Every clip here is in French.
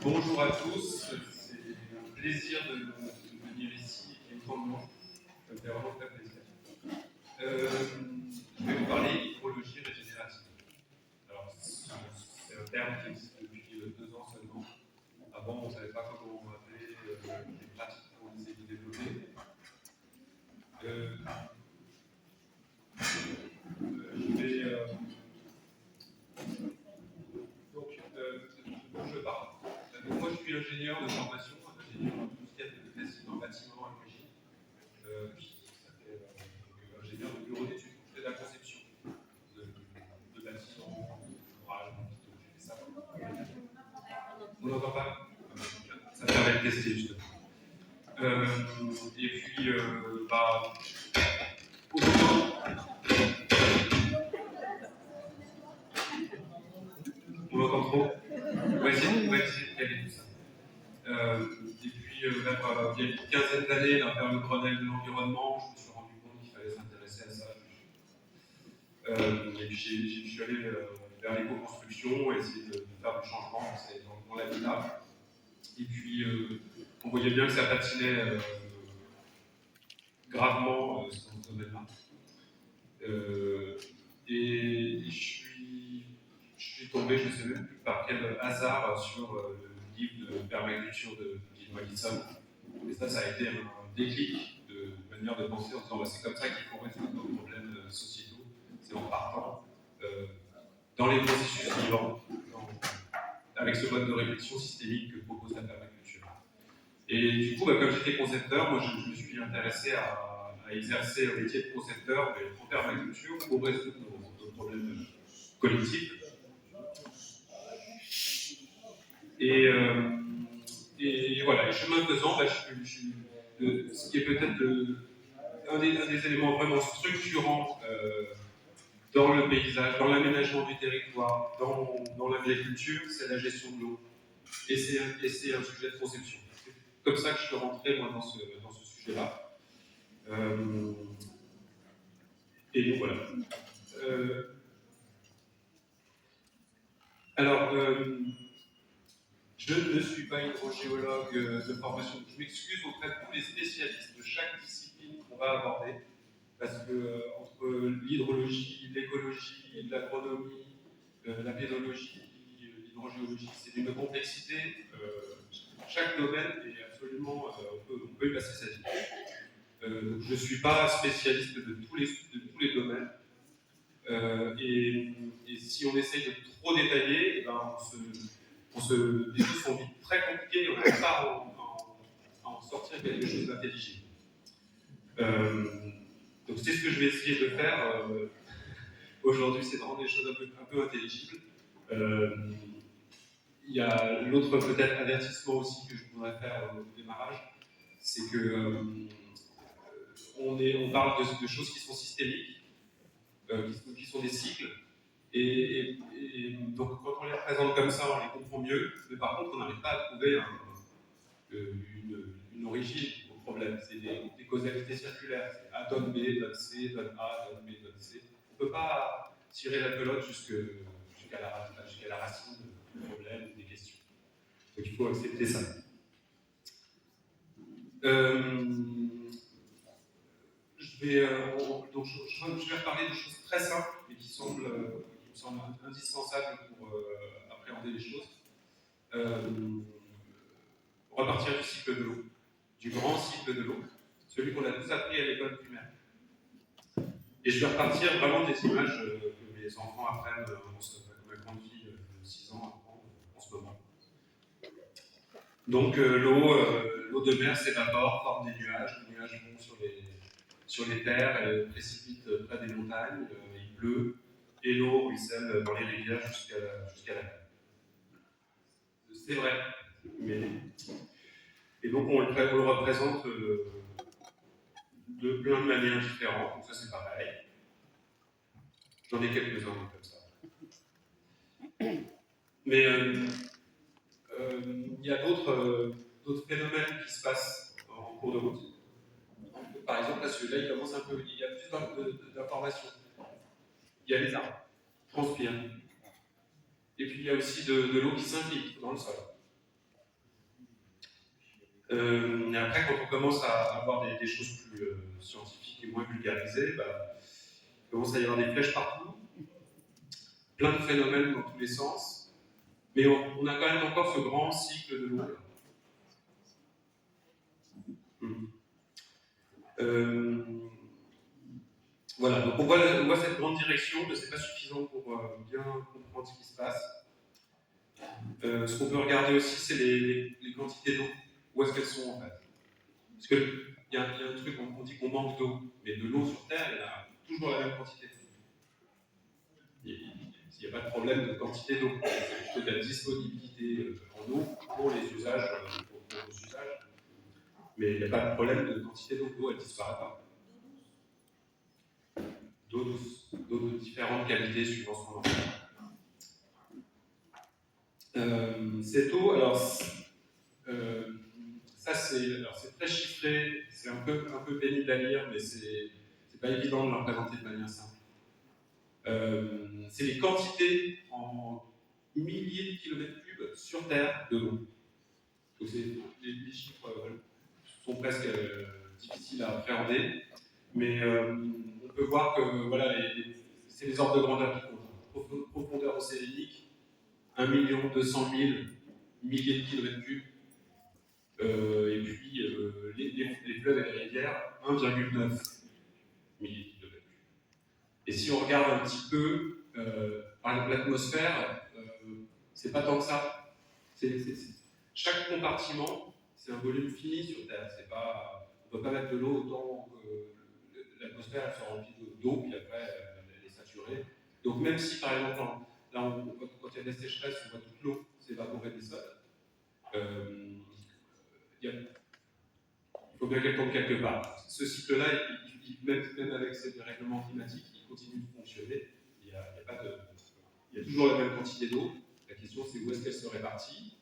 Bonjour à tous, c'est un plaisir de venir ici et autant de monde. Ça me fait vraiment très plaisir. Je vais vous parler d'hydrologie régénérative. Alors, c'est un terme qui existe depuis 2 ans seulement. Avant, on ne savait pas comment on appelait les pratiques qu'on essayait de développer. Dont je parle. Donc, moi, je suis ingénieur de formation, ingénieur industriel de classique en bâtiment à l'origine. Ça fait ingénieur de bureau d'études. Je fais de la conception de bâtiments, d'ouvrages, j'ai fait ça. On n'entend pas? Ça permet de tester justement. Et puis, on l'entend trop. On va essayer de caler tout ça. Et puis, il y a une quinzaine d'années, vers le Grenelle de l'environnement, je me suis rendu compte qu'il fallait s'intéresser à ça. Et puis, je suis allé vers l'éco-construction, essayer de faire du changement dans l'habitat. Et puis, on voyait bien que ça patinait gravement dans ce domaine-là. Et je suis tombé, je ne sais même plus par quel hasard, sur le livre de permaculture de Gilles Mollison. Et ça a été un déclic de manière de penser en disant c'est comme ça qu'il faut résoudre nos problèmes sociétaux. C'est en partant dans les processus vivants, avec ce mode de réflexion systémique que propose la permaculture. Et du coup, comme j'étais concepteur, moi je me suis intéressé à exercer un métier de concepteur en permaculture pour résoudre nos problèmes collectifs. Et voilà, et chemin faisant, ce qui est peut-être un des éléments vraiment structurants dans le paysage, dans l'aménagement du territoire, dans l'agriculture, c'est la gestion de l'eau. Et c'est un sujet de conception. C'est comme ça que je suis rentré, moi, dans ce sujet-là. Et donc, voilà. Je ne suis pas hydrogéologue de formation. Je m'excuse auprès de tous les spécialistes de chaque discipline qu'on va aborder, parce que entre l'hydrologie, l'écologie, l'agronomie, la pédologie, l'hydrogéologie, c'est d'une complexité. Chaque domaine est absolument, on peut y passer sa vie. Donc je ne suis pas spécialiste de tous les domaines. Et si on essaye de trop détailler, les choses sont vite très compliquées et on n'arrive pas à en sortir quelque chose d'intelligible. Donc c'est ce que je vais essayer de faire aujourd'hui, c'est de rendre les choses un peu intelligibles. Il y a l'autre peut-être avertissement aussi que je voudrais faire au démarrage, c'est que on parle de choses qui sont systémiques, qui sont des cycles, et donc quand on les représente comme ça, on les comprend mieux, mais par contre on n'arrive pas à trouver une origine au problème. C'est des causalités circulaires, c'est A donne B, donne C, donne A, donne B, donne C. On ne peut pas tirer la pelote jusqu'à la racine du problème ou des questions. Donc il faut accepter ça. Je vais reparler de choses très simples, mais qui me semblent indispensables pour appréhender les choses. On va partir du cycle de l'eau, du grand cycle de l'eau, celui qu'on a tous appris à l'école primaire. Et je vais repartir vraiment des images que mes enfants apprennent, comme ma grande fille de 6 ans apprend en ce moment. Donc l'eau de mer s'évapore, forme des nuages, les nuages vont sur les terres, elles précipitent près des montagnes, il pleut, et l'eau ruisselle dans les rivières jusqu'à la mer. C'est vrai, et donc on le représente de plein de manières différentes, donc ça c'est pareil. J'en ai quelques-uns comme ça. Mais il y a d'autres phénomènes qui se passent en cours de route. Par exemple, là, celui-là, il commence un peu. Il y a plus d'informations. Il y a les arbres qui transpirent. Et puis il y a aussi de l'eau qui s'infiltre dans le sol. Et après, quand on commence à avoir des choses plus scientifiques et moins vulgarisées, il commence à y avoir des flèches partout, plein de phénomènes dans tous les sens, mais on a quand même encore ce grand cycle de l'eau. Voilà, donc on voit cette grande direction, mais c'est pas suffisant pour bien comprendre ce qui se passe. Ce qu'on peut regarder aussi, c'est les quantités d'eau. Où est-ce qu'elles sont en fait? Parce qu'il y a un truc, on dit qu'on manque d'eau, mais de l'eau sur Terre, il y a toujours la même quantité. Il n'y a pas de problème de quantité d'eau, c'est plutôt de la disponibilité en eau pour les usages, pour nos usages. Mais il n'y a pas de problème de quantité d'eau. L'eau, elle ne disparaît pas. D'eau douce, d'eau de différentes qualités suivant ce qu'on en fait. Cette eau, alors, ça c'est très chiffré, c'est un peu pénible à lire, mais c'est pas évident de la représenter de manière simple. C'est les quantités en milliers de kilomètres cubes sur Terre de l'eau. Donc les chiffres sont presque difficiles à appréhender, mais on peut voir que voilà, c'est les ordres de grandeur qui comptent. Profondeur océanique, 1 200 000 milliers de kilomètres cubes, et puis les fleuves et les rivières, 1,9 milliers de kilomètres cubes. Et si on regarde un petit peu, par exemple l'atmosphère, c'est pas tant que ça. Chaque compartiment, c'est un volume fini sur Terre. On ne peut pas mettre de l'eau autant que l'atmosphère se remplit d'eau, puis après elle est saturée. Donc même si par exemple, quand il y a des sécheresses, on voit toute l'eau s'évaporer des sols, il faut bien qu'elle tombe quelque part. Ce cycle-là, même avec ces dérèglements climatiques, il continue de fonctionner. Il y a toujours la même quantité d'eau. La question, c'est où est-ce qu'elle se répartit.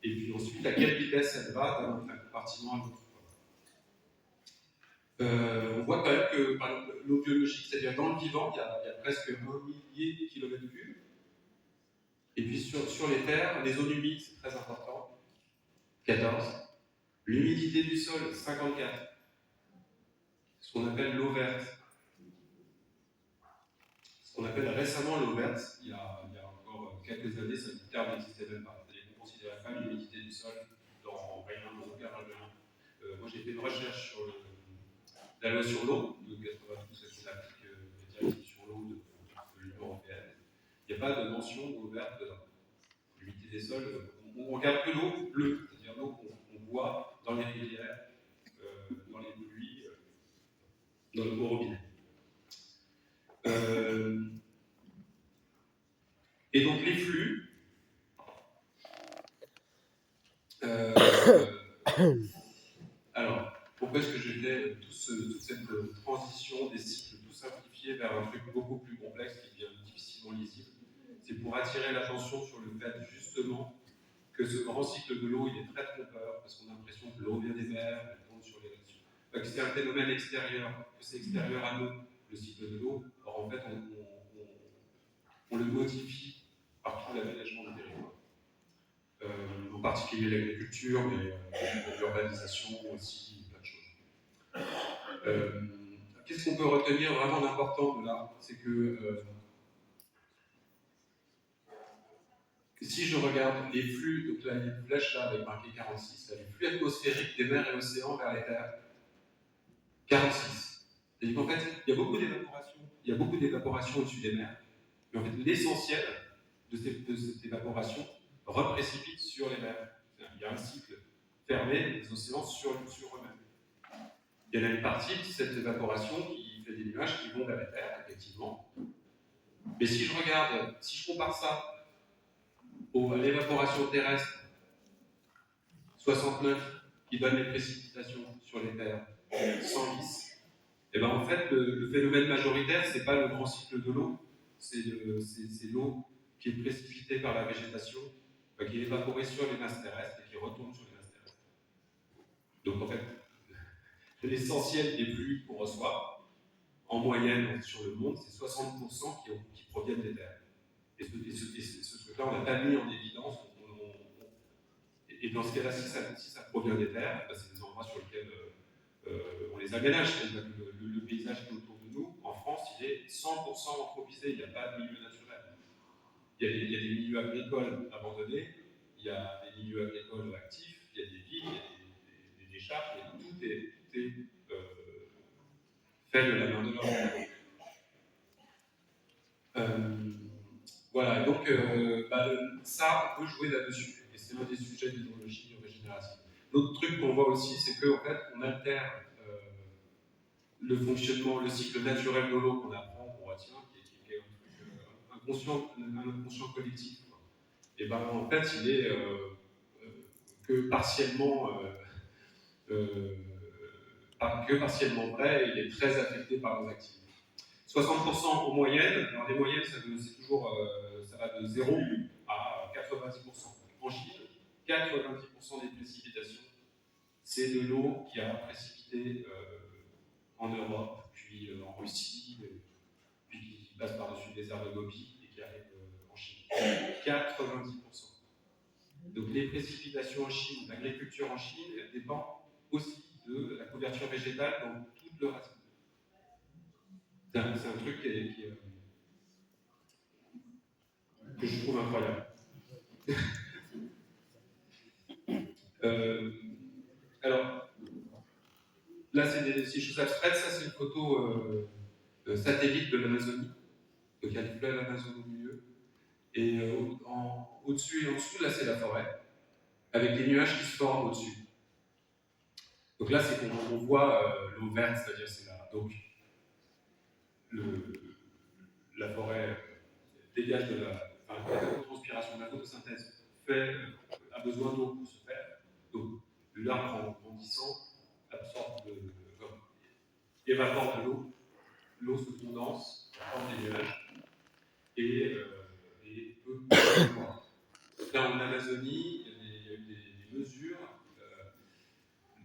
Et puis ensuite, à quelle vitesse elle va d'un compartiment à l'autre. On voit quand même que, par exemple, l'eau biologique, c'est-à-dire dans le vivant, il y a presque 1 millier de kilomètres cubes. Et puis sur les terres, les zones humides, c'est très important, 14. L'humidité du sol, 54. Ce qu'on appelle l'eau verte. Ce qu'on appelle récemment l'eau verte, il y a encore quelques années, ce terme n'existait même pas. On ne considérait pas l'humidité du sol dans aucun règlement. Moi, j'ai fait une recherche sur la loi sur l'eau de 92, qui s'applique les directives sur l'eau de l'Union européenne. Il n'y a pas de mention d'eau verte dedans. L'humidité des sols, on regarde que l'eau bleue, c'est-à-dire l'eau qu'on voit dans les rivières, dans les pluies, dans le robinet. Et donc les flux, alors, pourquoi est-ce que j'ai fait toute cette transition des cycles tout simplifiés vers un truc beaucoup plus complexe qui devient difficilement lisible? C'est pour attirer l'attention sur le fait justement que ce grand cycle de l'eau, il est très trompeur, parce qu'on a l'impression que l'eau vient des mers, elle tombe sur les récifs. Que c'est un phénomène extérieur, que c'est extérieur à nous, le cycle de l'eau. Or, en fait, on le modifie par tout l'aménagement du territoire. En particulier l'agriculture, mais l'urbanisation aussi, plein de choses. Qu'est-ce qu'on peut retenir vraiment d'important de là? C'est que si je regarde les flux, donc là, les flèches là avec marqué 46, là, les flux atmosphériques des mers et océans vers les terres, 46. C'est-à-dire qu'en fait, il y a beaucoup d'évaporation au-dessus des mers, mais en fait, l'essentiel de cette évaporation reprécipite sur les mers. Il y a un cycle fermé des océans sur eux-mêmes. Il y en a une partie de cette évaporation qui fait des nuages qui vont vers les terres, effectivement. Mais si je compare ça à l'évaporation terrestre, 69, qui donne les précipitations sur les terres, 110, et bien en fait, le phénomène majoritaire, c'est pas le grand cycle de l'eau, c'est l'eau qui est précipitée par la végétation, qui est évaporée sur les masses terrestres et qui retourne sur les masses terrestres. Donc en fait, l'essentiel des pluies qu'on reçoit, en moyenne sur le monde, c'est 60% qui proviennent des terres. Et ce truc-là, on l'a pas mis en évidence. Et dans ce cas-là, si ça provient des terres, c'est des endroits sur lesquels on les aménage. Le paysage qui est autour de nous, en France, il est 100% anthropisé, il n'y a pas de milieu naturel. Il y a des milieux agricoles abandonnés, il y a des milieux agricoles actifs, il y a des villes, il y a des décharges, et tout est fait de la main de l'homme. Voilà, donc ça, on peut jouer là-dessus, et c'est un des sujets de l'hydrologie régénérative. L'autre truc qu'on voit aussi, c'est qu'en fait, on altère le fonctionnement, le cycle naturel de l'eau qu'on apprend, qu'on retient, qui est un inconscient collectif. Et ben en fait, il est que partiellement vrai, il est très affecté par nos activités. 60% en moyenne, alors les moyennes, c'est toujours, ça va de 0 à 90%. En Chine, 90% des précipitations, c'est de l'eau qui a précipité en Europe, puis en Russie, puis qui passe par-dessus le désert de Gobi et qui arrive en Chine. 90%. Donc les précipitations en Chine, l'agriculture en Chine, elle dépend aussi de la couverture végétale dans toute le racine. C'est un truc que je trouve incroyable. Alors, là, c'est des choses abstraites. Ça, c'est une photo satellite de l'Amazonie. Donc, il y a le fleuve Amazon au milieu. Et au-dessus et en dessous, là, c'est la forêt, avec des nuages qui se forment au-dessus. Donc là, c'est qu'on voit l'eau verte, c'est-à-dire c'est là. Donc, la forêt dégage de la phototranspiration, la photosynthèse a besoin d'eau pour se faire. Donc, l'arbre en grandissant absorbe évapore de l'eau, l'eau se condense, forme des nuages, et peut boire. Là, en Amazonie, il y a eu des mesures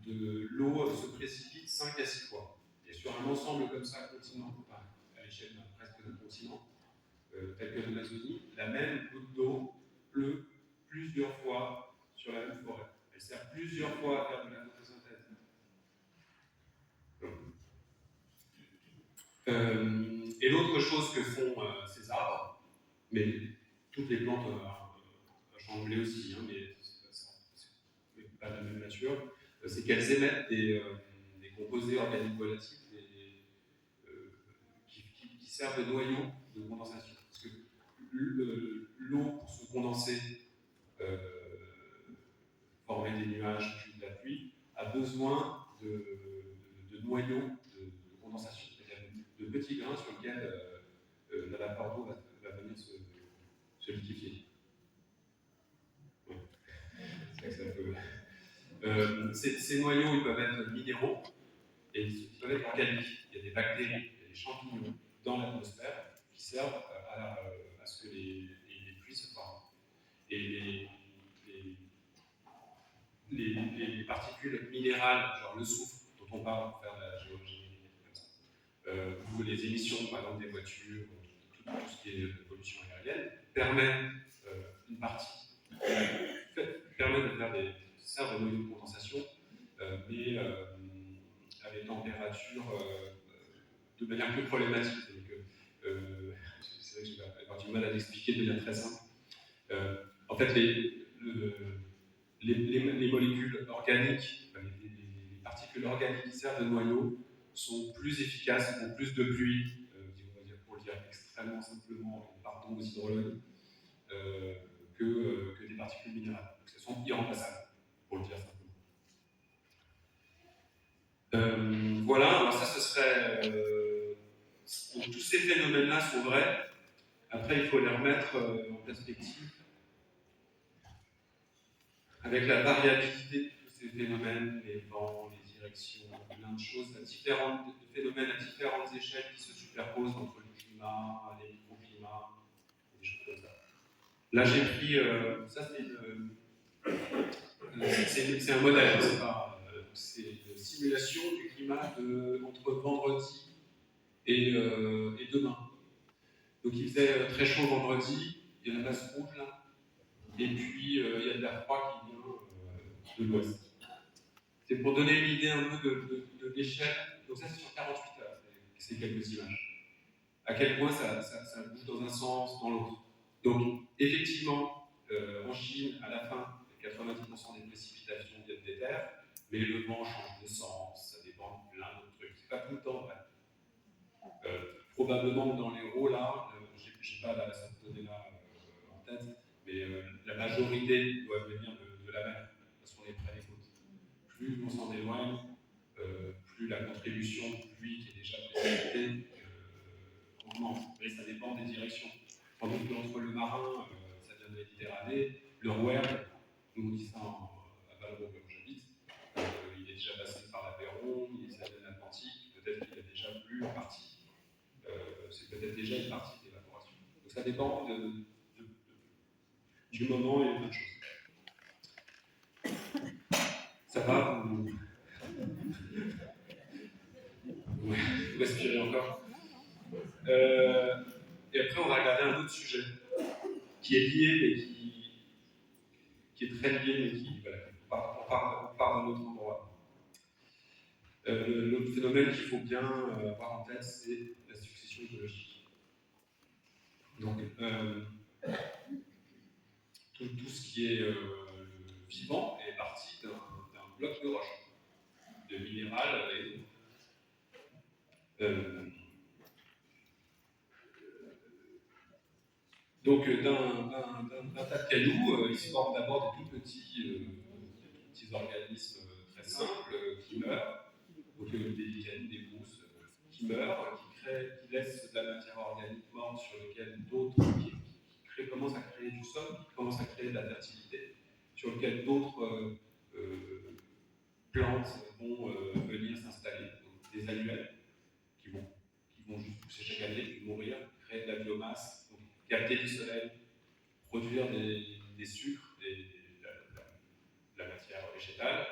de l'eau se précipite 5 à 6 fois. Et sur un ensemble comme ça, continent, à l'échelle presque d'un continent, tel que l'Amazonie, la même goutte d'eau pleut plusieurs fois sur la même forêt. Elle sert plusieurs fois à faire de la photosynthèse. Et l'autre chose que font ces arbres, mais toutes les plantes chamblées aussi, hein, mais c'est pas de la même nature, c'est qu'elles émettent des composés organiques volatiles qui servent de noyaux de condensation. Parce que l'eau, pour se condenser, former des nuages puis de la pluie, a besoin de noyaux de condensation, c'est-à-dire de petits grains sur lesquels la vapeur d'eau va venir se liquéfier. Ouais. C'est ça peut... ces noyaux, ils peuvent être minéraux et ils peuvent être organiques. Il y a des bactéries, il y a des champignons dans l'atmosphère qui servent à ce que les pluies se forment. Et les particules minérales, genre le soufre, dont on parle pour faire de la géologie, comme ça, ou les émissions, par exemple, des voitures, tout ce qui est de pollution aérienne, permet une partie, permet de faire servent de noyaux de condensation, mais à des températures de manière plus problématique. Donc, c'est vrai que je vais avoir du mal à l'expliquer de manière très simple. En fait, les molécules organiques, les particules organiques qui servent de noyau sont plus efficaces, ont plus de pluie, pour le dire extrêmement simplement, pardon aux hydrologues, que des particules minérales. Donc, elles sont irremplaçables, pour le dire simplement. Voilà, alors ça, ce serait... donc, tous ces phénomènes-là sont vrais. Après, il faut les remettre en perspective avec la variabilité de tous ces phénomènes, les vents, les directions, plein de choses, des phénomènes à différentes échelles qui se superposent entre le climat, les microclimats, des choses comme ça. Là, j'ai pris, ça c'est un modèle, c'est une simulation du climat entre vendredi et demain. Donc il faisait très chaud vendredi, il y a la masse rouge là, et puis il y a de l'air froid qui vient de l'Ouest. C'est pour donner une idée un peu de l'échelle. Donc ça, c'est sur 48 heures, c'est quelques images. À quel point ça bouge dans un sens, dans l'autre. Donc, effectivement, en Chine, à la fin, 90% des précipitations viennent des terres, mais le vent change de sens, ça dépend de plein d'autres trucs. C'est pas tout le temps vrai. Probablement que dans l'Hérault, là, j'ai pas cette donnée-là en tête, mais la majorité doit venir de la mer, parce qu'on est près des côtes. Plus on s'en éloigne, plus la contribution de pluie qui est déjà précipitée augmente. Mais ça dépend des directions. Pendant que entre le Marin, ça vient de la Méditerranée, le Rouergue, nous on dit ça à Vallereau comme j'habite, il est déjà passé par l'Aveyron, ça vient de l'Atlantique, peut-être qu'il a déjà plu en partie. C'est peut-être déjà une partie d'évaporation. Donc ça dépend du moment et de plein de choses. Ça va, vous respirez encore. Et après, on va regarder un autre sujet qui est lié, mais qui est très lié, mais qui, voilà, on part d'un autre endroit. L'autre phénomène qu'il faut bien avoir en tête, c'est la succession écologique. Donc, tout ce qui est vivant est parti d'un bloc de roche, de minéral et d'eau. Donc, d'un tas de cailloux, il se forme d'abord des tout petits organismes très simples qui meurent, donc des lichens, des mousses qui meurent, qui laissent de la matière organique morte sur lequel d'autres, qui commencent à créer du sol, qui commencent à créer de la fertilité, sur lequel d'autres plantes vont venir s'installer, donc des annuelles qui vont juste pousser chaque année, puis mourir, créer de la biomasse, donc capter du soleil, produire des sucres, de la matière végétale,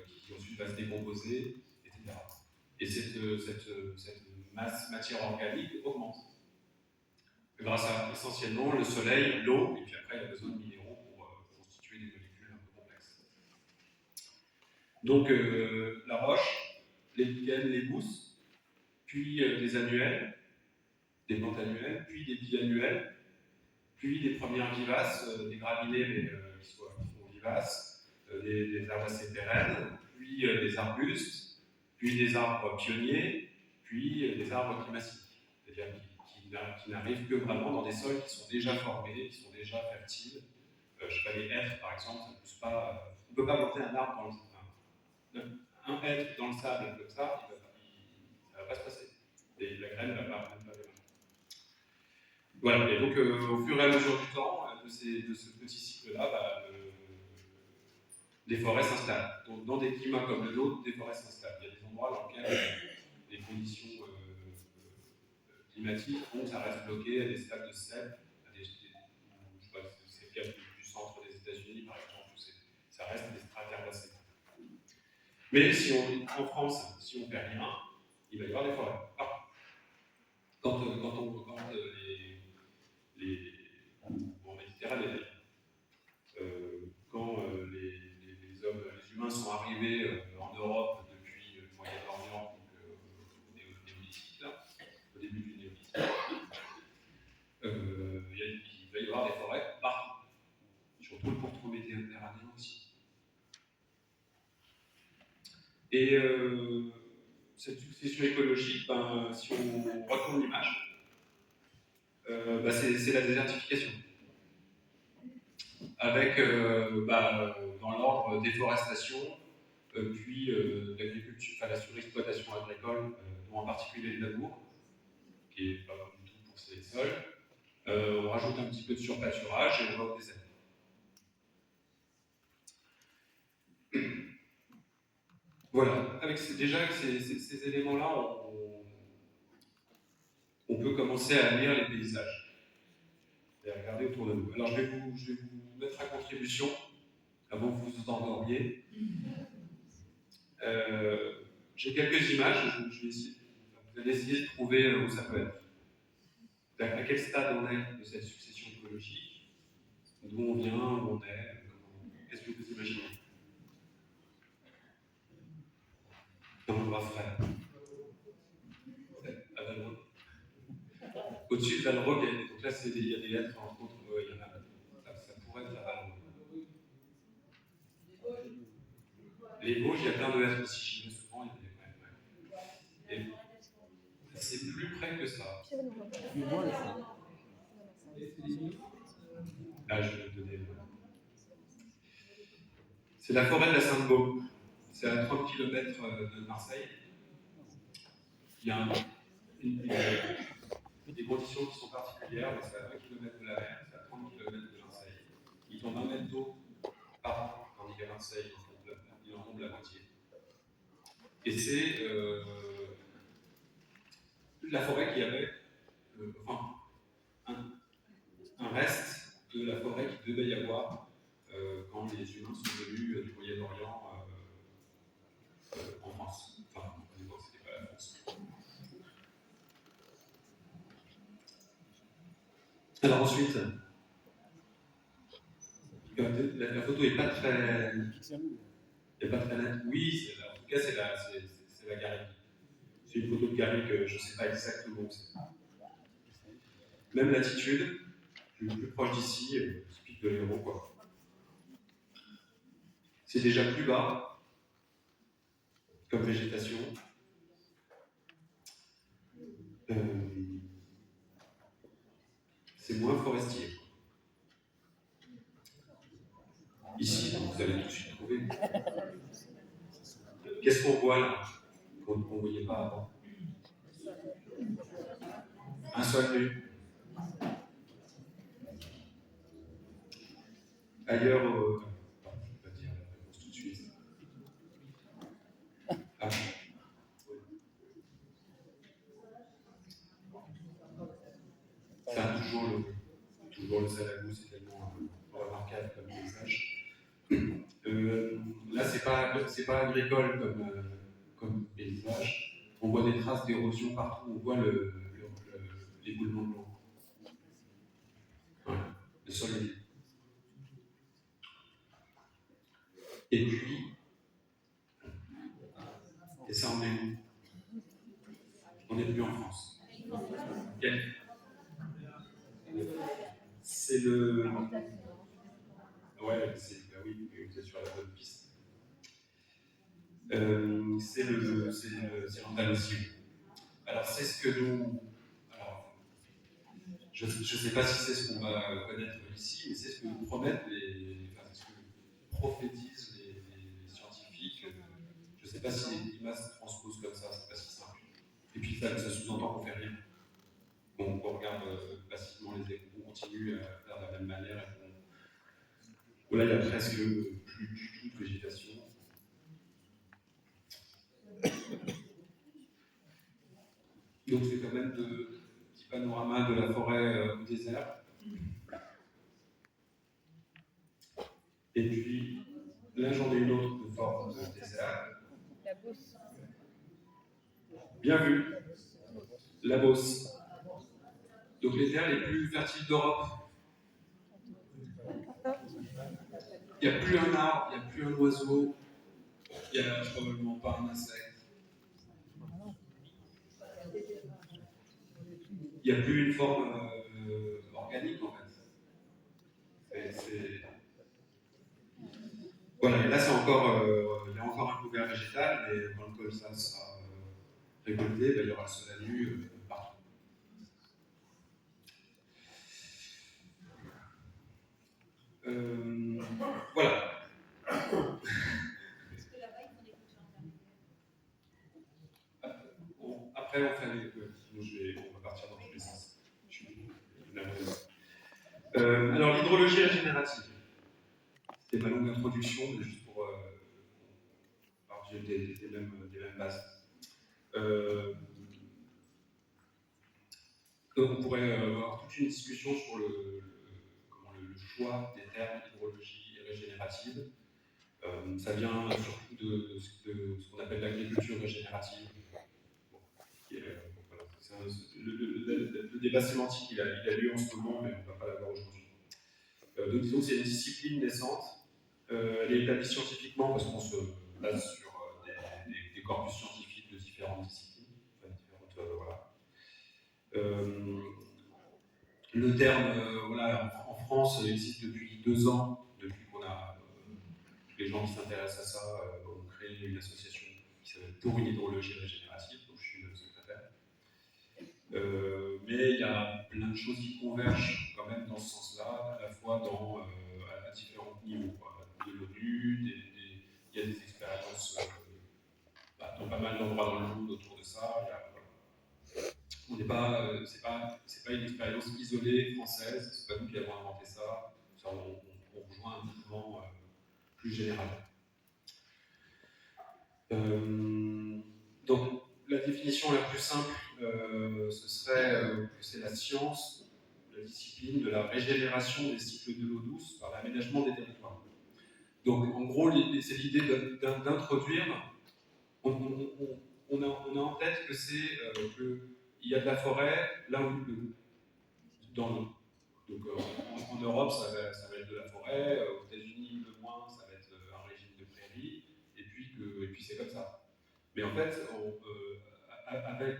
qui ensuite va se décomposer, etc. Et cette matière organique augmente. Grâce à essentiellement le soleil, l'eau, et puis après il y a besoin de minéraux pour constituer des molécules un peu complexes. Donc la roche, les lichens, les mousses, puis des annuelles, des plantes annuelles, puis des biannuelles, puis des premières vivaces, des graminées mais qui sont vivaces, des herbacées pérennes, puis des arbustes, puis des arbres pionniers, puis des arbres climatiques, c'est-à-dire qui n'arrivent que vraiment dans des sols qui sont déjà formés, qui sont déjà fertiles. Je ne sais pas, les hêtres par exemple, ça ne pousse pas. On ne peut pas planter un arbre dans le sable. Un hêtre dans le sable comme ça, ça ne va pas se passer. Et la graine ne va pas démarrer. Voilà, et donc au fur et à mesure du temps, de ce petit cycle-là, des forêts s'installent. Donc dans des climats comme le nôtre, des forêts s'installent. Il y a des endroits dans lesquels les conditions climatiques font que ça reste bloqué à des stades de steppe, je sais pas, c'est le cas du centre des États-Unis par exemple, où ça reste des strates herbacées. Mais en France, si on ne fait rien, il va y avoir des forêts. Quand en Méditerranée, quand les humains sont arrivés en Europe depuis le Moyen-Orient, donc au néolithique, au début du néolithique, il va y avoir des forêts partout, surtout le pourtour méditerranéen aussi. Et cette succession écologique, si on retourne l'image, c'est la désertification. Avec, dans l'ordre, déforestation, puis l'agriculture, la surexploitation agricole, dont en particulier le labour, qui n'est pas bon du tout pour ces sols. On rajoute un petit peu de surpâturage et on va au désert. Voilà, avec ces éléments-là, on peut commencer à lire les paysages et à regarder autour de nous. Alors je vais vous mettre à contribution, avant que vous vous endormiez. J'ai quelques images, vous allez essayer de trouver où ça peut être. À quel stade on est de cette succession écologique, d'où on vient, où on est, qu'est-ce que vous imaginez? Au-dessus de Valrog, donc là, il y a des lettres, entre autres, il y en a, ça pourrait être la Valrog. Les Vosges, il y a plein de lettres aussi, j'y vais souvent, il y a des ouais. Et c'est plus près que ça. Là, je vais te donner. C'est la forêt de la Sainte-Baume. C'est à 30 km de Marseille. Il y a des conditions qui sont particulières, mais c'est à 20 km de la mer, c'est à 30 km de Marseille. Il tombe 1 mètre d'eau par an en hiver à Marseille, il en tombe la moitié. Et c'est la forêt qui avait, enfin, un reste de la forêt qui devait y avoir quand les humains sont venus du Moyen-Orient en France. Enfin, à l'époque, c'était pas la France. Alors ensuite, la photo n'est pas très nette. Oui, en tout cas, c'est la Garrigue. C'est une photo de Garrigue, je ne sais pas exactement où c'est. Même latitude, plus proche d'ici, ce pic de l'Hérault, quoi. C'est déjà plus bas comme végétation. C'est moins forestier. Ici, vous allez tout de suite trouver. Qu'est-ce qu'on voit là, qu'on ne voyait pas avant? Un sol nu. Ailleurs, je ne vais pas dire la réponse tout de suite. Ah. Ça a toujours le Salagou, c'est tellement remarquable comme paysage. Là, c'est pas agricole comme paysage. On voit des traces d'érosion partout, on voit l'éboulement de l'eau. Ouais, le sol est libre. Et puis, et ça en est où? On n'est plus en France. C'est le. Ouais, bah oui, vous êtes sur la bonne piste. C'est l'Andalousie. Alors, c'est ce que nous. Alors, je ne sais pas si c'est ce qu'on va connaître ici, mais c'est ce que nous promettent c'est ce que prophétisent les scientifiques. Je ne sais pas si les climat se transposent comme ça, c'est pas si simple. Et puis, ça sous-entend qu'on ne fait rien. On regarde passivement les échos, on continue à faire de la même manière. Et là, il y a presque plus du tout de végétation. Donc, c'est quand même petit panorama de la forêt au désert. Et puis, là, j'en ai une autre de forme de désert. La Beauce. Bien vu. La Beauce. Donc, les terres les plus fertiles d'Europe. Il n'y a plus un arbre, il n'y a plus un oiseau, il n'y a probablement pas un insecte. Il n'y a plus une forme organique, en fait. Voilà, et là, il y a encore un couvert végétal, mais quand le colza sera récolté, il y aura le soleil nu partout. Voilà. Est-ce que là-bas, ils font des cultures Bon, après, on fait sinon on va partir dans tous les sens. Je suis alors, l'hydrologie régénérative. C'était ma longue introduction, mais juste pour partir des mêmes bases. Donc, on pourrait avoir toute une discussion sur le choix des termes hydrologie régénérative. Ça vient surtout de ce qu'on appelle l'agriculture régénérative. Le débat sémantique, il a lieu en ce moment, mais on ne va pas l'avoir aujourd'hui. Donc disons que c'est une discipline naissante. Elle est établie scientifiquement parce qu'on se base sur des corpus scientifiques de différentes disciplines. Le terme, voilà, en France, il existe depuis 2 ans, depuis qu'on a les gens qui s'intéressent à ça ont créé une association qui s'appelle Pour une hydrologie régénérative, dont je suis le secrétaire. Mais il y a plein de choses qui convergent quand même dans ce sens-là, à la fois à différents niveaux, quoi. De l'ONU, il y a des expériences dans pas mal d'endroits dans le monde autour de ça. On n'est pas, c'est pas une expérience isolée française, c'est pas nous qui avons inventé ça. On rejoint un mouvement plus général. Donc, la définition la plus simple, ce serait que c'est la science, la discipline de la régénération des cycles de l'eau douce par l'aménagement des territoires. Donc, en gros, c'est l'idée d'introduire. On a en tête que c'est qu'il y a de la forêt là où il pleut, dans l'eau. Donc, en Europe, ça va être de la forêt, aux États-Unis, le moins, ça va être un régime de prairie, et puis c'est comme ça. Mais en fait, avec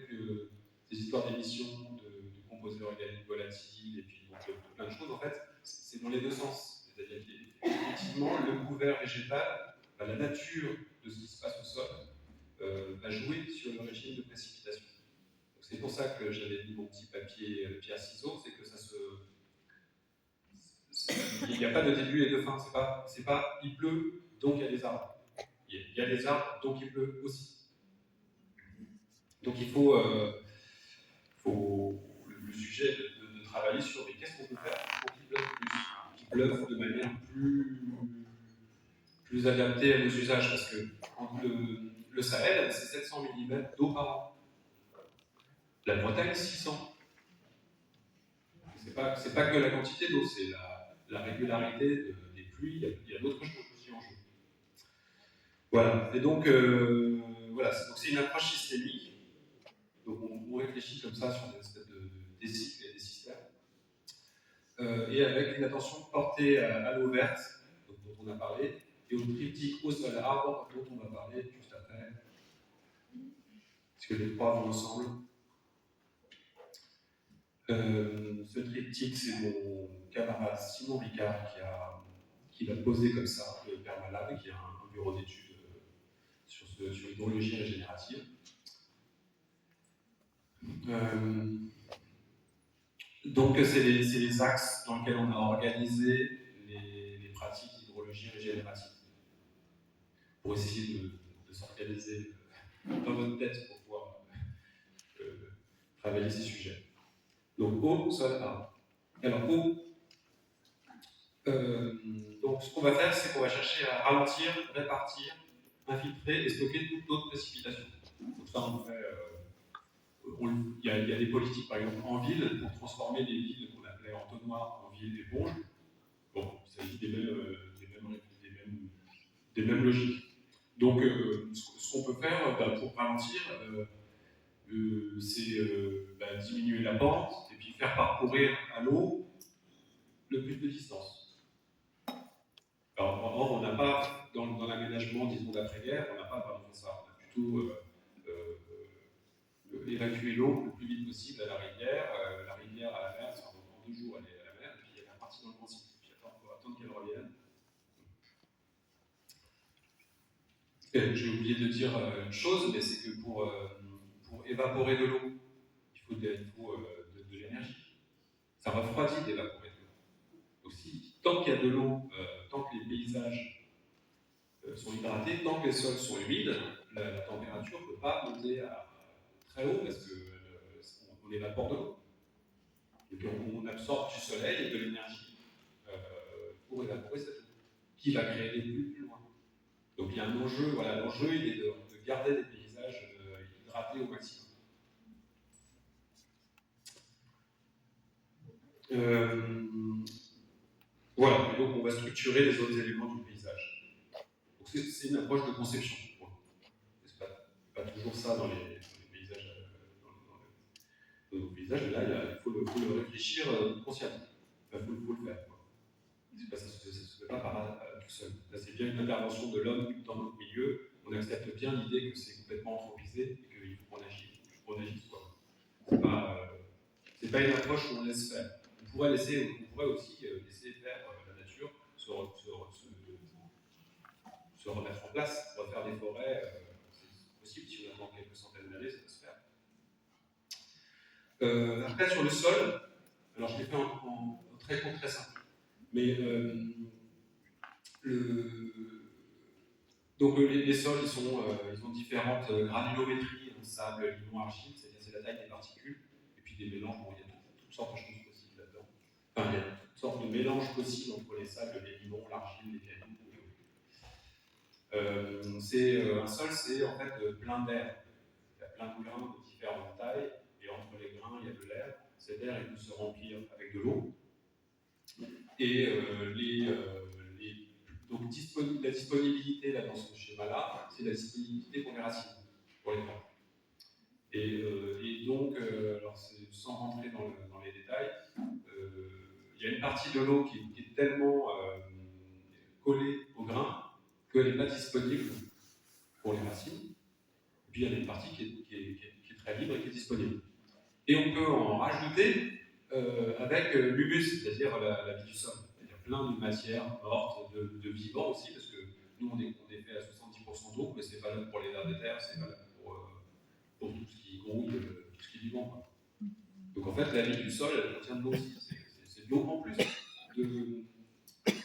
ces histoires d'émissions de composés organiques volatiles et puis donc, de plein de choses, en fait, c'est dans les deux sens. C'est-à-dire qu'effectivement, le couvert végétal, la nature de ce qui se passe au sol, va jouer sur le régime de précipitation. C'est pour ça que j'avais mis mon petit papier pierre-ciseaux, c'est que ça se. Il n'y a pas de début et de fin, c'est pas il pleut, donc il y a des arbres. Il y a des arbres, donc il pleut aussi. Donc il faut le sujet de travailler sur mais qu'est-ce qu'on peut faire pour qu'il pleuve plus, qu'il pleuve de manière plus adaptée à nos usages, parce que le Sahel, c'est 700 mm d'eau par an. La Bretagne, 600. C'est pas que la quantité d'eau, c'est la régularité des pluies, il y a d'autres choses aussi en jeu. Voilà, et donc, voilà, c'est une approche systémique. Donc on réfléchit comme ça sur des espèces des cycles et des systèmes. Et avec une attention portée à l'eau verte, dont on a parlé, et au triptyque au sol arbre, dont on va parler juste après. Parce que les trois vont ensemble. Ce triptyque, c'est mon camarade Simon Ricard qui l'a posé comme ça, le Permalab, qui a un bureau d'études sur l'hydrologie régénérative. Donc, c'est les axes dans lesquels on a organisé les pratiques d'hydrologie régénérative. Pour essayer de s'organiser dans votre tête pour pouvoir travailler ces sujets. Donc, eau, sol, arbre. Alors, eau. Donc, ce qu'on va faire, c'est qu'on va chercher à ralentir, répartir, infiltrer et stocker toute eau de précipitation. Donc, ça, on fait. Il y a des politiques, par exemple, en ville, pour transformer les villes qu'on appelait entonnoirs en villes éponges. Bon, il s'agit des mêmes logiques. Donc, ce qu'on peut faire pour ralentir, c'est diminuer la pente et puis faire parcourir à l'eau le plus de distance. Alors, or, on n'a pas, dans l'aménagement, disons, d'après-guerre, on n'a pas vraiment fait ça. On a plutôt évacuer l'eau le plus vite possible à la rivière à la mer, en 2 jours elle est à la mer, et puis elle est repartie dans le grand cycle, puis attendre qu'elle revienne. J'ai oublié de dire une chose, mais c'est que pour évaporer de l'eau, il faut de l'énergie. Ça refroidit d'évaporer de l'eau. Aussi, tant qu'il y a de l'eau, tant que les paysages sont hydratés, tant que les sols sont humides, la température ne peut pas monter à très haut parce qu'on évapore de l'eau. Donc on absorbe du soleil et de l'énergie pour évaporer cette eau, qui va créer des pluies plus loin. Donc il y a un enjeu, voilà, l'enjeu il est de garder des paysages hydratés au maximum. Voilà, et donc on va structurer les autres éléments du paysage. Donc c'est une approche de conception. C'est pas toujours ça dans les paysages, dans nos paysages, mais là il faut le réfléchir consciemment. Il faut le faire. Ça ne se fait pas tout seul. Là, c'est bien une intervention de l'homme dans notre milieu. On accepte bien l'idée que c'est complètement anthropisé et qu'il faut qu'on agisse. Ce n'est pas une approche où on laisse faire. On pourrait aussi laisser faire la nature se remettre en place, refaire des forêts, c'est possible, si on attend quelques centaines d'années, ça peut se faire. Après, sur le sol, alors je l'ai fait en très court, très simple, mais donc les sols, ils ont différentes granulométries, sable, limon, argile, c'est-à-dire c'est la taille des particules, et puis des mélanges, bon, il y a toutes sortes de choses possibles là-dedans. Enfin, il y a toutes sortes de mélanges possibles entre les sables, les limons, l'argile, les cailloux. Un sol, c'est en fait plein d'air. Il y a plein de grains de différentes tailles, et entre les grains, il y a de l'air. Cet air, il peut se remplir avec de l'eau. Et donc la disponibilité là, dans ce schéma-là, c'est la disponibilité pour les racines, pour les plantes. Et donc, alors sans rentrer dans les détails, il y a une partie de l'eau qui est tellement collée au grain qu'elle n'est pas disponible pour les racines. Et puis il y a une partie qui est très libre et qui est disponible. Et on peut en rajouter avec l'humus, c'est-à-dire la vie du sol. C'est-à-dire plein de matières mortes, de vivants aussi, parce que nous on est fait à 70% d'eau, mais c'est valable pour les vers de terre, c'est valable pour tout ce qui grouille, tout ce qui est vivant, quoi. Donc en fait, la vie du sol, elle contient de l'eau aussi. C'est de l'eau en plus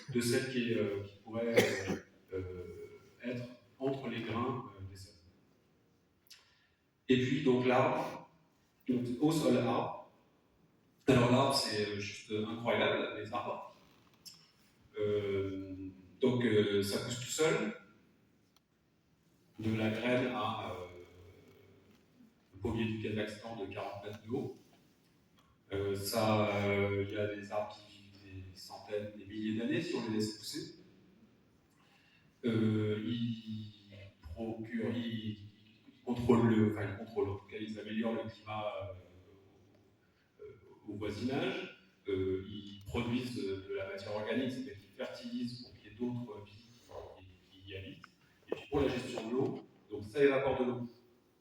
de celle qui pourrait être entre les grains des sols. Et puis donc l'arbre, donc au sol arbre. Alors l'arbre, c'est juste incroyable, les arbres. Donc ça pousse tout seul, de la graine à le pommier du Kazakhstan de 40 mètres de haut. Il y a des arbres qui vivent des centaines, des milliers d'années si on les laisse pousser. Ils contrôlent, en tout cas ils améliorent le climat au voisinage. Ils produisent de la matière organique, c'est-à-dire qu'ils fertilisent pour qu'il y ait d'autres vies qui y habitent. Et puis pour la gestion de l'eau, donc ça évapore de l'eau.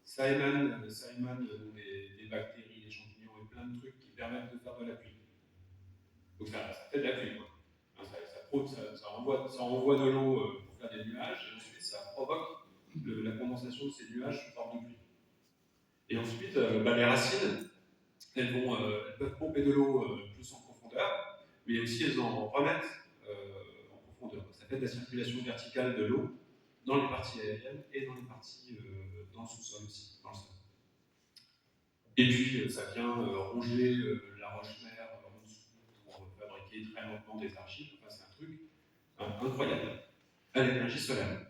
Ça émane des bactéries, des champignons et plein de trucs qui permettent de faire de la pluie. Donc ça fait de la pluie, quoi. Ça envoie de l'eau pour faire des nuages, et ensuite ça provoque la condensation de ces nuages sous forme de pluie. Et ensuite, les racines, elles peuvent pomper de l'eau plus en profondeur, mais aussi elles en remettent en profondeur. Ça fait de la circulation verticale de l'eau dans les parties aériennes et dans les parties dans le sous-sol aussi, dans le sol. Et puis ça vient ronger la roche-mère en dessous pour fabriquer très lentement des argiles. Enfin, c'est un truc incroyable, à l'énergie solaire.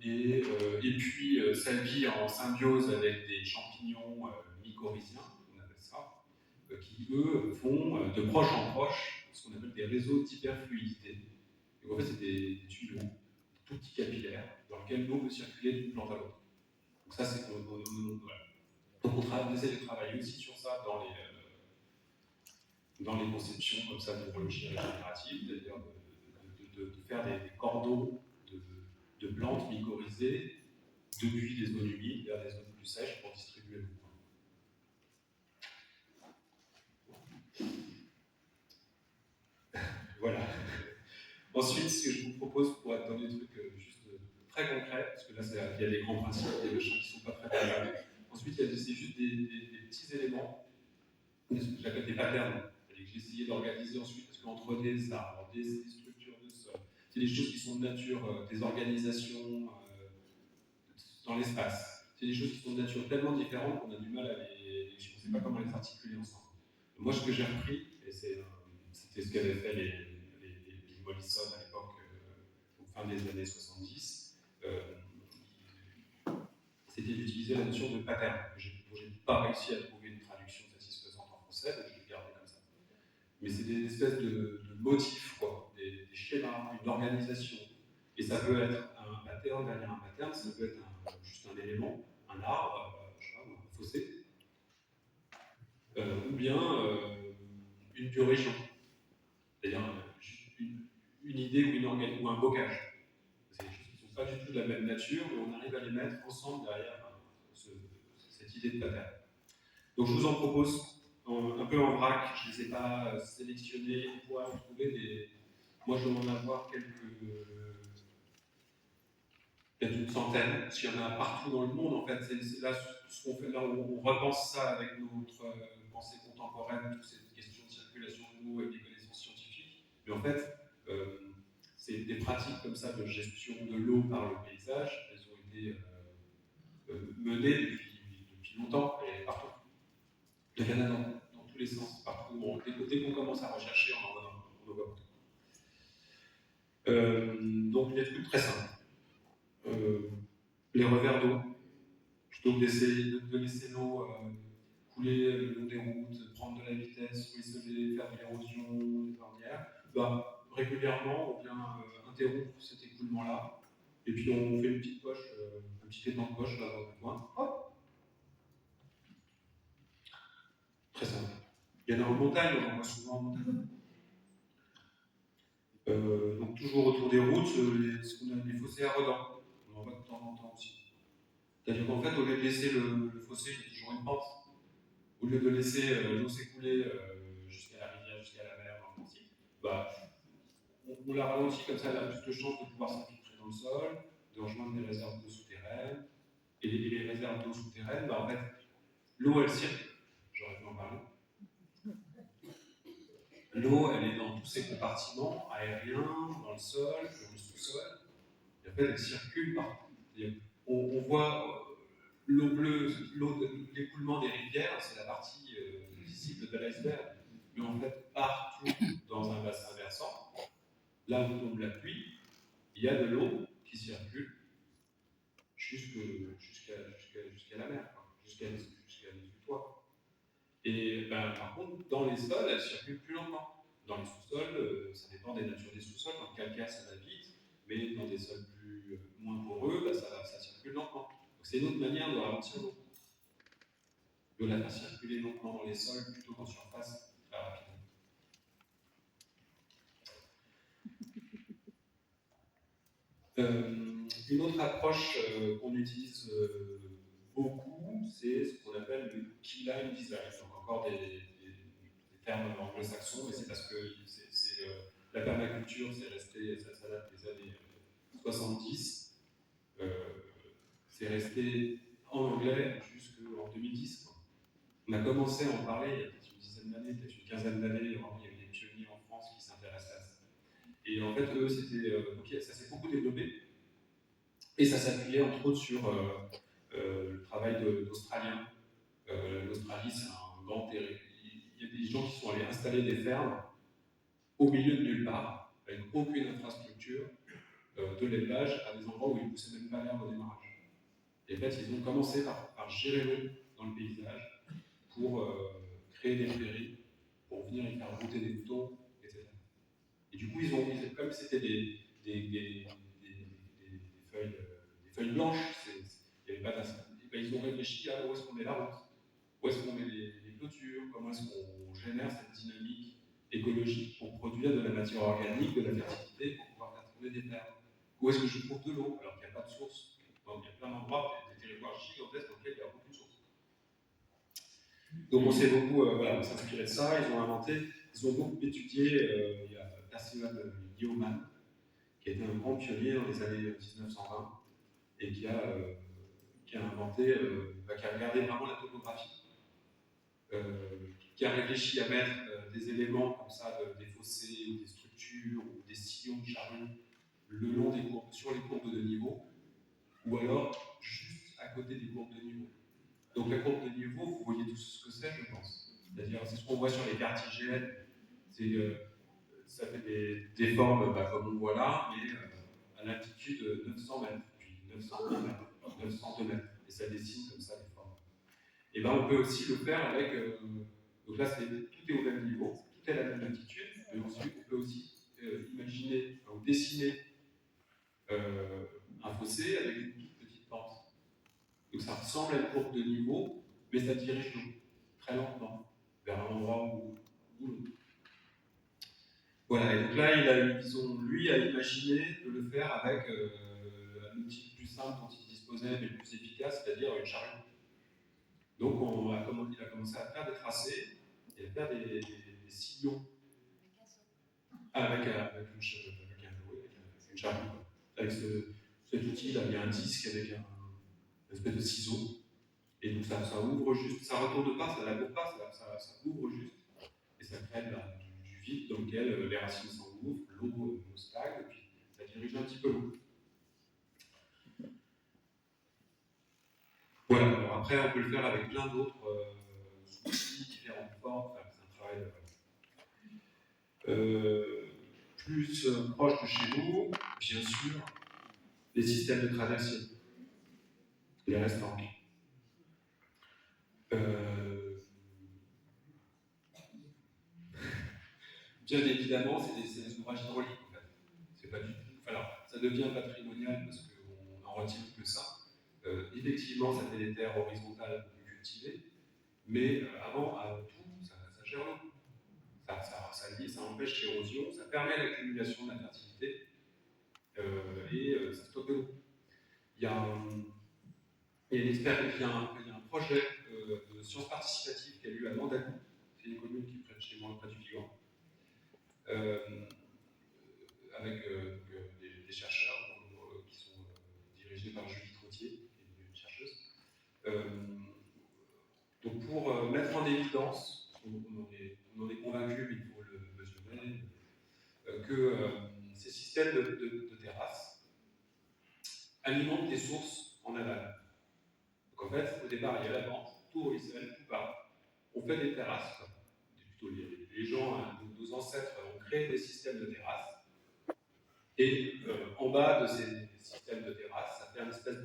Et puis ça vit en symbiose avec des champignons mycorhiziens, on appelle ça, qui eux font de proche en proche ce qu'on appelle des réseaux d'hyperfluidité. Donc en fait, c'est des tuyaux, des tout petits capillaires, dans lesquels l'eau peut circuler d'une plante à l'autre. Donc ça, c'est voilà. Donc on essaie de travailler aussi sur ça dans les conceptions comme ça d'hydrologie régénérative, c'est-à-dire de faire des cordons de plantes mycorhizées depuis des zones humides vers des zones plus sèches pour distribuer l'eau. Voilà. Ensuite, ce que je vous propose pour être dans des trucs juste très concrets, parce que là, il y a des grands principes, des machins qui ne sont pas très valables. Ensuite, c'est juste des petits éléments, ce que j'appelle des patterns, que j'ai essayé d'organiser ensuite, parce qu'entre des arbres, des structures de sol, c'est des choses qui sont de nature, des organisations dans l'espace. C'est des choses qui sont de nature tellement différentes qu'on a du mal à on ne sait pas comment les articuler ensemble. Moi, ce que j'ai repris, et c'était ce qu'avaient fait les Mollison à l'époque, au fin des années 70, c'était d'utiliser la notion de pattern, dont je n'ai pas réussi à trouver une traduction satisfaisante en français, donc je l'ai gardé comme ça. Mais c'est des espèces de motifs, quoi, des schémas, une organisation. Et ça peut être un pattern derrière un pattern, ça peut être juste un élément, un arbre, je sais pas, un fossé, ou bien une biorégion, c'est-à-dire une idée ou un bocage. C'est des choses qui ne sont pas du tout de la même nature, mais on arrive à les mettre ensemble derrière cette idée de pattern. Donc je vous en propose un peu en vrac, je ne les ai pas sélectionnés, on pourra en trouver des. Moi je dois en avoir peut-être une centaine, parce qu'il y en a partout dans le monde en fait. C'est là ce qu'on fait, là on repense ça avec notre pensée contemporaine, toutes ces questions de circulation de l'eau et des connaissances scientifiques. Mais en fait, c'est des pratiques comme ça de gestion de l'eau par le paysage, elles ont été menées depuis longtemps et partout. Il y en a dans tous les sens, partout. Bon, dès qu'on commence à rechercher, on en voit partout. Donc des trucs très simples. Les revers d'eau, plutôt que de laisser l'eau couler le long des routes, prendre de la vitesse, ruisseler, faire de l'érosion, des ornières, régulièrement on vient interrompre cet écoulement-là, et puis on fait une petite poche, un petit étang de poche là dans le coin. Hop. Très simple. Il y en a en montagne, on en voit souvent en montagne. Donc toujours autour des routes, ce qu'on a des fossés à redans. On en voit de temps en temps aussi. C'est-à-dire qu'en fait, au lieu de laisser le fossé, il y a toujours une pente. Au lieu de laisser l'eau s'écouler jusqu'à la rivière, jusqu'à la mer, en principe, on la ralentit comme ça, elle a plus de chances de pouvoir s'infiltrer dans le sol, de rejoindre des réserves d'eau souterraines. Et les réserves d'eau souterraines, en fait, l'eau elle circule. J'aurais pu en parler. L'eau, elle est dans tous ces compartiments aériens, dans le sol, dans le sous-sol. Et en fait, elle circule partout. On voit l'eau bleue, l'écoulement des rivières, c'est la partie visible de l'iceberg. Mais en fait, partout dans un bassin versant, là où tombe la pluie, il y a de l'eau qui circule jusqu'à la mer, jusqu'à l'exutoire. Et par contre, dans les sols, elle circule plus lentement. Dans les sous-sols, ça dépend des natures des sous-sols. Dans le calcaire, ça va vite, mais dans des sols moins poreux, ça circule lentement. Donc c'est une autre manière de ralentir l'eau, de la faire circuler lentement dans les sols plutôt qu'en surface très rapidement. Une autre approche qu'on utilise beaucoup, c'est ce qu'on appelle le keyline design. Donc encore des termes anglo-saxons, mais c'est parce que la permaculture, ça date des années 70. C'est resté en anglais jusqu'en 2010. Quoi. On a commencé à en parler il y a peut-être une dizaine d'années, peut-être une quinzaine d'années. Il y avait des pionniers en France qui s'intéressaient à ça. Et en fait, eux, ça s'est beaucoup développé. Et ça s'appuyait entre autres sur le travail d'Australiens. L'Australie, c'est un grand territoire. Il y a des gens qui sont allés installer des fermes au milieu de nulle part, avec aucune infrastructure de l'élevage, à des endroits où ils ne poussaient même pas l'herbe au démarrage. Et en fait, ils ont commencé par gérer l'eau dans le paysage pour créer des prairies, pour venir y faire brouter des moutons, etc. Et du coup, comme c'était des feuilles blanches, il n'y avait pas ils ont réfléchi à où est-ce qu'on met la route, où est-ce qu'on met les clôtures, comment est-ce qu'on génère cette dynamique écologique pour produire de la matière organique, de la fertilité, pour pouvoir faire tourner des terres. Où est-ce que je trouve de l'eau alors qu'il n'y a pas de source? Donc il y a plein d'endroits, des territoires gigantesques dans lesquels il n'y a aucune source. Donc on s'est beaucoup s'inspirer de ça, ils ont beaucoup étudié, il y a Percival Yeoman, qui a été un grand pionnier dans les années 1920 et qui a inventé, qui a regardé vraiment la topographie, qui a réfléchi à mettre des éléments comme ça, des fossés, ou des structures, ou des sillons de charrues le long des courbes, sur les courbes de niveau, ou alors juste à côté des courbes de niveau. Donc la courbe de niveau, vous voyez tous ce que c'est, je pense. C'est-à-dire, c'est ce qu'on voit sur les cartes IGN, ça fait des formes comme on voit là, mais à l'altitude de 900 mètres, puis 902 mètres, 902 mètres, et ça dessine comme ça les formes. Et on peut aussi le faire avec, donc là tout est au même niveau, tout est à la même altitude, mais ensuite on peut aussi imaginer ou dessiner un fossé avec une toute petite pente. Donc ça ressemble à une courbe de niveau, mais ça dirige l'eau très lentement vers un endroit où l'eau. Voilà, et donc là, lui a imaginé de le faire avec l'outil le plus simple dont il disposait, mais le plus efficace, c'est-à-dire une charrue. Donc il a commencé à faire des tracés et à faire des sillons avec une charge, avec cet outil-là, il y a un disque avec une espèce de ciseau. Et donc ça ouvre juste, ça ne retourne pas, ça ne laboure pas, ça ouvre juste. Et ça crée du vide dans lequel les racines s'engouffrent, l'eau stagne, et puis ça dirige un petit peu l'eau. Voilà, alors après on peut le faire avec plein d'autres outils, différentes formes, enfin, c'est un travail plus proche de chez nous, bien sûr, les systèmes de traversée, les restaurants. Bien évidemment, c'est des ouvrages hydrauliques en fait. C'est pas du tout. Alors, ça devient patrimonial parce qu'on n'en retire que ça. Effectivement, ça fait des terres horizontales beaucoup cultivées, mais avant tout, ça gère l'eau. Ça empêche l'érosion, ça permet l'accumulation de la fertilité et ça stocke de l'eau. Il y a un projet de sciences participatives qui a lieu à Mandalou, c'est une commune qui est près de chez moi, près du Vigan, avec des chercheurs qui sont dirigés par Julie Trottier, qui est une chercheuse. Donc pour mettre en évidence, on en est convaincu, mais il faut le mesurer, que ces systèmes de terrasses alimentent des sources en aval. Donc en fait, au départ, il y a la vente, tout ruisselle, tout part. On fait des terrasses. Plutôt les gens, nos ancêtres, ont créé des systèmes de terrasses. Et en bas de ces systèmes de terrasses, ça fait une espèce